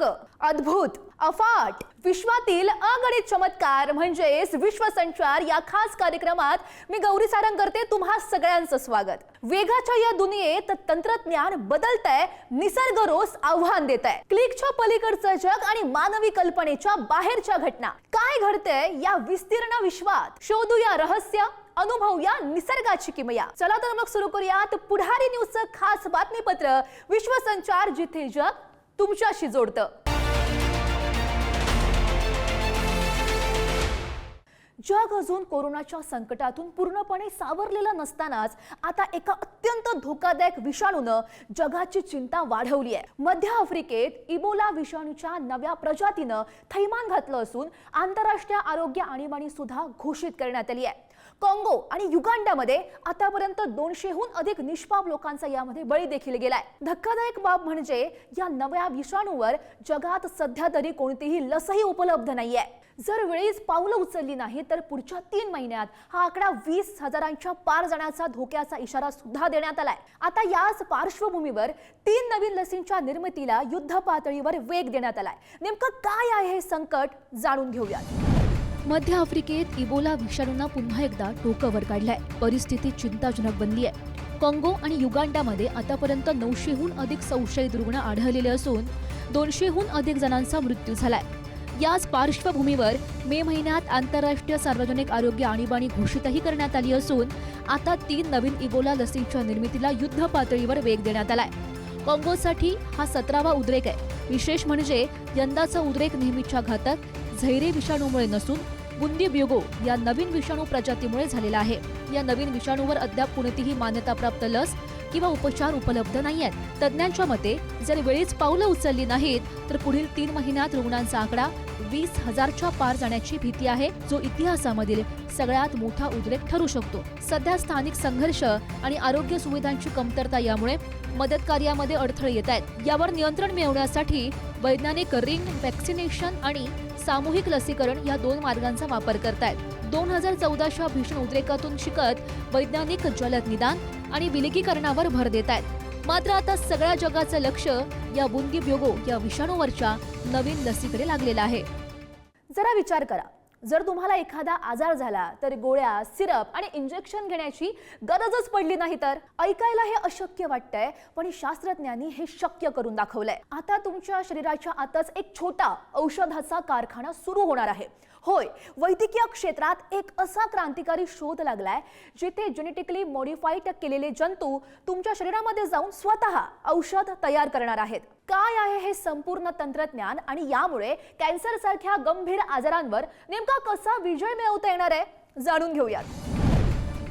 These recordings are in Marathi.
तरंग, अद्भुत, अफाट, विश्वातील अगणित चमत्कार म्हणजेच विश्वसंचार या खास कार्यक्रमात मी गौरी सारंग करते तुम्हा सगळ्यांचं स्वागत। वेगाच्या या दुनियेत तंत्रज्ञान बदलतंय, निसर्ग रोज आव्हान देतंय। क्लिकच्या पलीकडचं जग आणि मानवी कल्पनेच्या बाहेरच्या घटना काय घडतंय या विस्तीर्ण विश्वात शोधूया रहस्य, अनुभवूया निसर्गाची किमया। चला तर मग सुरू करूयात पुढारी न्यूजचं खास बातमीपत्र विश्वसंचार, जिथे जग तुमच्याशी जोडतं। जग अजून कोरोनाच्या संकटातून पूर्णपणे सावरलेलं नसतानाच आता एका अत्यंत धोकादायक विषाणूनं जगाची चिंता वाढवली आहे। मध्य आफ्रिकेत इबोला विषाणूच्या नव्या प्रजातीनं थैमान घातलं असून आंतरराष्ट्रीय आरोग्य आणीबाणी सुद्धा घोषित करण्यात आली आहे। काँगो आणि युगांडामध्ये आतापर्यंत 200हून अधिक निष्पाप लोकांचा यामध्ये बळी देखील गेलाय। धक्कादायक बाब म्हणजे या नव्या विषाणूवर जगात सध्या तरी कोणतीही लसही उपलब्ध नाहीये। जर वेळीच पावलं उचलली नाही तर पुढच्या 3 महिन्यात हा आकडा 20,000च्या पार जाण्याचा धोक्याचा इशारा सुद्धा देण्यात आलाय। आता याच पार्श्वभूमीवर 3 नवीन लसींच्या निर्मितीला युद्ध पातळीवर वेग देण्यात आलाय। नेमकं काय आहे हे संकट जाणून घेऊयात। मध्य आफ्रिकेत इबोला विषाणूनं पुन्हा एकदा डोकं वर काढलंय। परिस्थिती चिंताजनक बनली आहे। काँगो आणि युगांडामध्ये आतापर्यंत 900हून अधिक संशयित रुग्ण आढळलेले असून 200हून अधिक जणांचा मृत्यू झालाय। याच पार्श्वभूमीवर मे महिन्यात आंतरराष्ट्रीय सार्वजनिक आरोग्य आणीबाणी घोषितही करण्यात आली असून आता 3 नवीन इबोला लसींच्या निर्मितीला युद्ध पातळीवर वेग देण्यात आलाय। काँगोसाठी हा 17वा उद्रेक आहे। विशेष म्हणजे यंदाचा उद्रेक नेहमीच्या घातक झैरे विषाणूमुळे नसून बुंदीब्युगो या नवीन विषाणू प्रजातीमुळे झालेला आहे। या नवीन विषाणूवर अद्याप कोणतीही मान्यताप्राप्त लस किंवा उपचार उपलब्ध नाहीयेत। तज्ज्ञांच्या मते जर वेळीच पावलं उचलली नाहीत तर पुढील 3 महिन्यात रुग्णांचा आकडा 20,000च्या पार जाण्याची भीती आहे, जो इतिहासामधील सगळ्यात मोठा उद्रेक ठरू शकतो। सध्या स्थानिक संघर्ष आणि आरोग्य सुविधांची कमतरता यामुळे मदत कार्यामध्ये अडथळे येत आहेत। यावर नियंत्रण मिळवण्यासाठी वैज्ञानिक रिंग व्हॅक्सिनेशन आणि सामूहिक लसीकरण या 2 मार्गांचा वापर करतायत। 2014च्या भीषण उद्रेकातून शिकत वैज्ञानिक जलद निदान आणि विलगीकरणावर भर देत आहेत। मात्र आता सगळ्या जगाचं लक्ष या बुंदीब्युगो या विषाणूवरच्या नवीन लसीकडे लागलेलं आहे। जरा विचार करा, जर तुम्हाला एखादा आजार झाला तर गोळ्या, सिरप आणि इंजेक्शन घेण्याची गरजच पडली नाही तर? ऐकायला हे अशक्य वाटतंय, पण शास्त्रज्ञांनी हे शक्य करून दाखवलंय। आता तुमच्या शरीराच्या आतच एक छोटा औषधाचा कारखाना सुरू होणार आहे। होय, वैद्यकीय क्षेत्रात एक असा क्रांतिकारी शोध लागलाय जिथे जेनेटिकली मॉडिफाईड केलेले जंतू तुमच्या शरीरामध्ये जाऊन स्वतः औषध तयार करणार आहेत। काय आहे हे संपूर्ण तंत्रज्ञान आणि यामुळे कॅन्सर सारख्या गंभीर आजारांवर नेमका कसा विजय मिळवता येणार आहे, जाणून घेऊयात।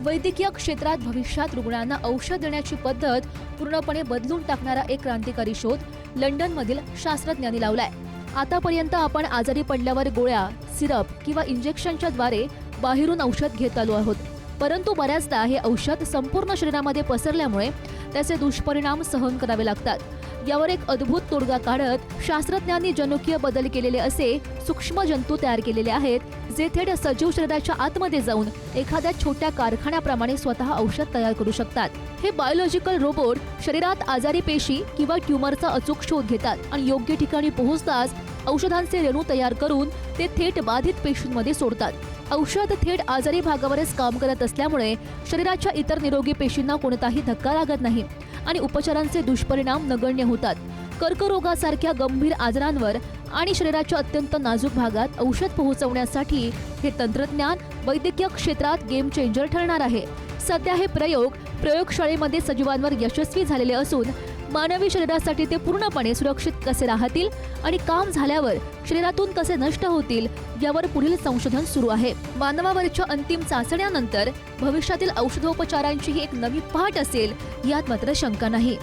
वैद्यकीय क्षेत्रात भविष्यात रुग्णांना औषध देण्याची पद्धत पूर्णपणे बदलून टाकणारा एक क्रांतिकारी शोध लंडनमधील शास्त्रज्ञांनी लावलाय। आतापर्यंत आपण आजारी पडल्यावर गोळ्या, सिरप किंवा इंजेक्शनच्या द्वारे बाहेरून औषध घेत आलो आहोत, परंतु बऱ्याचदा हे औषध संपूर्ण शरीरामध्ये पसरल्यामुळे त्याचे दुष्परिणाम सहन करावे लागतात। यावर एक अद्भुत तोडगा काढत शास्त्रज्ञांनी जनुकीय बदल केलेले असे सूक्ष्म जंतू तयार केलेले आहेत, जे थेट सजीव शरीराच्या आतमध्ये जाऊन एखाद्या छोट्या कारखान्याप्रमाणे स्वतः औषध तयार करू शकतात। हे बायोलॉजिकल रोबोट शरीरात आजारी पेशी किंवा ट्यूमरचा अचूक शोध घेतात आणि योग्य ठिकाणी पोहोचताच औषधांचे रेणू तयार करून ते थेट बाधित पेशींमध्ये सोडतात। औषध थेट आजारी भागावरच काम करत असल्यामुळे शरीराच्या इतर निरोगी पेशींना कोणताही धक्का लागत नाही आणि उपचारांचे दुष्परिणाम नगण्य होतात। कर्करोगासारख्या गंभीर आजारांवर आणि शरीराच्या अत्यंत नाजूक भागात औषध पोहोचवण्यासाठी हे तंत्रज्ञान वैद्यकीय क्षेत्रात गेम चेंजर ठरणार आहे। सध्या हे प्रयोगशाळेमध्ये सजीवांवर यशस्वी झालेले असून मानवी शरीरासाठी ते पूर्णपणे सुरक्षित कसे राहतील आणि काम झाल्यावर शरीरातून कसे नष्ट होतील यावर पुढील संशोधन सुरू आहे। मानवावरच्या अंतिम चाचण्यानंतर भविष्यातील औषधोपचारांची ही एक नवी पहाट असेल यात मात्र शंका नाही।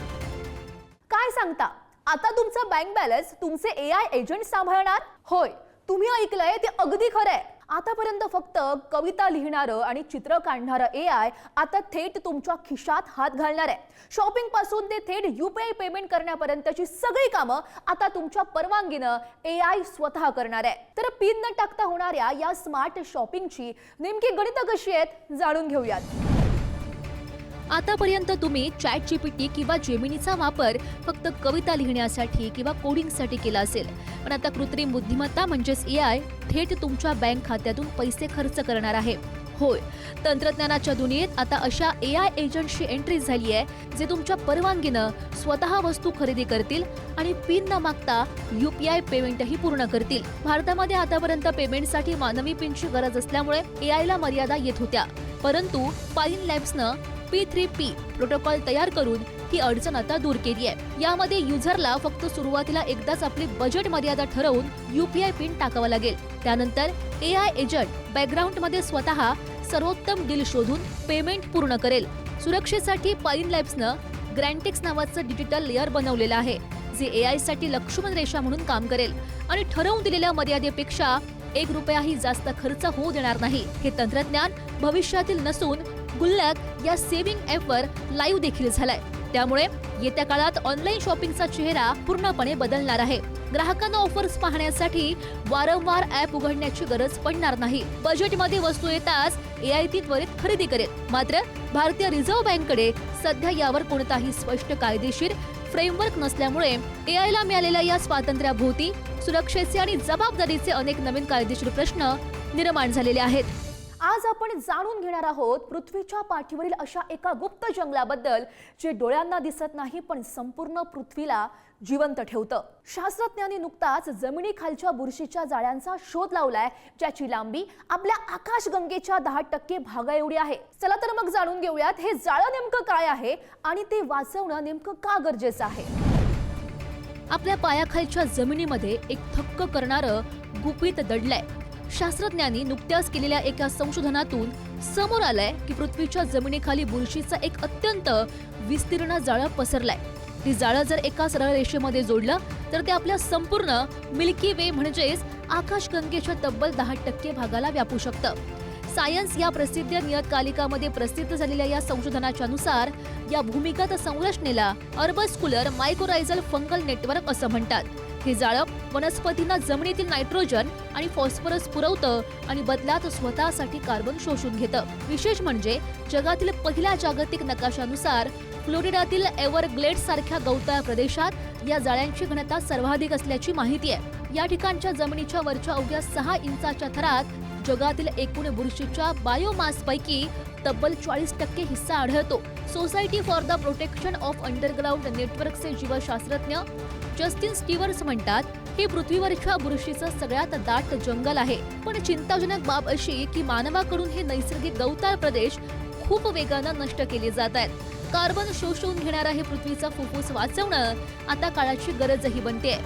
काय सांगता, आता तुमचा बँक बॅलन्स तुमचे AI एजंट सांभाळणार? होय, तुम्ही ऐकलंय ते अगदी खरंय। आतापर्यंत फक्त कविता लिहिणारं आणि चित्र काढणारं AI आता थेट तुमच्या खिशात हात घालणार आहे। शॉपिंग पासून ते थेट UPI पेमेंट करण्यापर्यंतची सगळी कामं आता तुमच्या परवानगीनं AI स्वतः करणार आहे। तर पिन न टाकता होणाऱ्या या स्मार्ट शॉपिंगची नेमकी गणितं कशी आहेत, जाणून घेऊयात। आतापर्यंत तुम्ही ChatGPT किंवा जेमिनीचा वापर फक्त कविता लिहिण्यासाठी किंवा कोडिंगसाठी केला असेल, पण आता कृत्रिम बुद्धिमत्ता म्हणजेच AI थेट तुमच्या बँक खात्यातून पैसे खर्च करणार आहे. होय, तंत्रज्ञानाच्या दुनियेत आता अशा AI एजंटची एंट्री झाली आहे जे तुमच्या परवानगीनं स्वतः वस्तू खरेदी करतील आणि पिन न मागता UPI पेमेंटही पूर्ण करतील. भारतामध्ये आतापर्यंत पेमेंटसाठी मानवी पिनची गरज असल्यामुळे AIला मर्यादा येत होत्या, परंतु पाइन लॅब्सनं P3P प्रोटोकॉल तयार करून ही अडचण आता दूर केली आहे. यामध्ये युजरला फक्त सुरुवातीला एकदाच आपली बजेट मर्यादा ठरवून UPI पिन टाकावा लागेल. त्यानंतर AI एजंट बॅकग्राऊंडमध्ये स्वतः सर्वोत्तम डील शोधून पेमेंट पूर्ण करेल. सुरक्षेसाठी पाइन लॅब्सनं ग्रँटेक्स नावाचं डिजिटल लेअर बनवलेलं आहे जे AI साठी लक्ष्मण रेषा म्हणून काम करेल आणि ठरवून दिलेल्या मर्यादेपेक्षा ₹1ही जास्त खर्च होऊ देणार नाही. हे तंत्रज्ञान भविष्यातील नसून गुल्लक या सेव्हिंग ॲपवर लाईव्ह देखील झालाय. त्यामुळे येत्या काळात ऑनलाईन शॉपिंगचा चेहरा पूर्णपणे बदलणार आहे. ग्राहकांना ऑफर्स पाहण्यासाठी वारंवार ॲप उघडण्याची गरज पडणार नाही. बजेटमध्ये वस्तू येताच AI ती त्वरित खरेदी करेल. मात्र भारतीय रिझर्व्ह बँकेकडे सध्या यावर कोणताही स्पष्ट कायदेशीर फ्रेमवर्क नसल्यामुळे AIला मिळालेल्या या स्वातंत्र्याभोवती सुरक्षेचे आणि जबाबदारीचे अनेक नवीन कायदेशीर प्रश्न निर्माण झालेले आहेत. आज आपण जाणून घेणार आहोत पृथ्वीच्या पाठीवरील अशा एका गुप्त जंगलाबद्दल जे डोळ्यांना दिसत नाही पण संपूर्ण पृथ्वीला जिवंत ठेवतं. शास्त्रज्ञांनी नुकताच जमिनीखालच्या बुरशीच्या जाळ्यांचा शोध लावलाय ज्याची लांबी आपल्या आकाशगंगेच्या 10% भागा एवढी आहे. चला तर मग जाणून घेऊयात हे जाळं नेमकं काय आहे आणि ते वाचवणं नेमकं का गरजेचं आहे. आपल्या पायाखालच्या जमिनीमध्ये एक थक्क करणारं गुपित दडलंय. शास्त्रज्ञांनी नुकत्याच केलेल्या एका संशोधनातून समोर आलंय की पृथ्वीच्या जमिनीखाली बुरशीचं एक अत्यंत विस्तीर्ण जाळं पसरलंय. हे जाळं जर एका सरळ रेषेमध्ये जोडलं तर ते आपल्या संपूर्ण मिल्की वे म्हणजेच आकाशगंगेच्या तब्बल 10% भागाला व्यापू शकतं. सायन्स या प्रसिद्ध नियतकालिकामध्ये प्रसिद्ध झालेल्या या संशोधनाच्या नुसार या भूमिगत संरचनेला अर्बस्कुलर मायकोरायझल फंगल नेटवर्क असं म्हणतात. हे जाळं वनस्पतींना जमिनीतील नायट्रोजन आणि फॉस्फरस पुरवतं आणि बदलात स्वतःसाठी कार्बन शोषून घेतं. विशेष म्हणजे जगातील पहिल्या जागतिक नकाशानुसार फ्लोरिडातील एव्हरग्लेड्स सारख्या गवताळ प्रदेशात या जाळ्यांची घनता सर्वाधिक असल्याची माहिती आहे. या ठिकाणच्या जमिनीच्या वरच्या अवघ्या 6 इंचाच्या थरात जगातील एकूण बुरशीच्या बायोमासपैकी तब्बल 40% हिस्सा आढळतो. Society for the protection of underground नेटवर्कचे जीवशास्त्रज्ञ जस्टिन स्टीव्हन्स म्हणतात, हे पृथ्वीवरच्या बुरशीचं सगळ्यात दाट जंगल आहे. पण चिंताजनक बाब अशी की मानवाकडून हे नैसर्गिक गवताळ प्रदेश खूप वेगानं नष्ट केले जात आहेत. कार्बन शोषून घेणारा हे पृथ्वीचा फुफ्फुस वाचवणं आता काळाची गरजही बनते.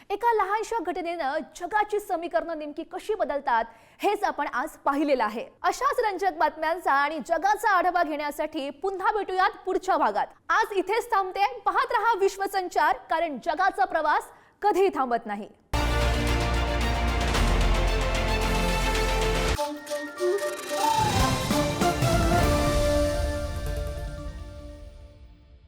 एका लहानशा घटनेनं जगाची समीकरणं नेमकी कशी बदलतात हेच आपण आज पाहिलेलं आहे. अशाच रंजक बातम्यांचा आणि जगाचा आढावा घेण्यासाठी पुन्हा भेटूयात पुढच्या भागात. आज इथेच थांबते. पाहत रहा विश्वसंचार, कारण जगाचा प्रवास कधीही थांबत नाही.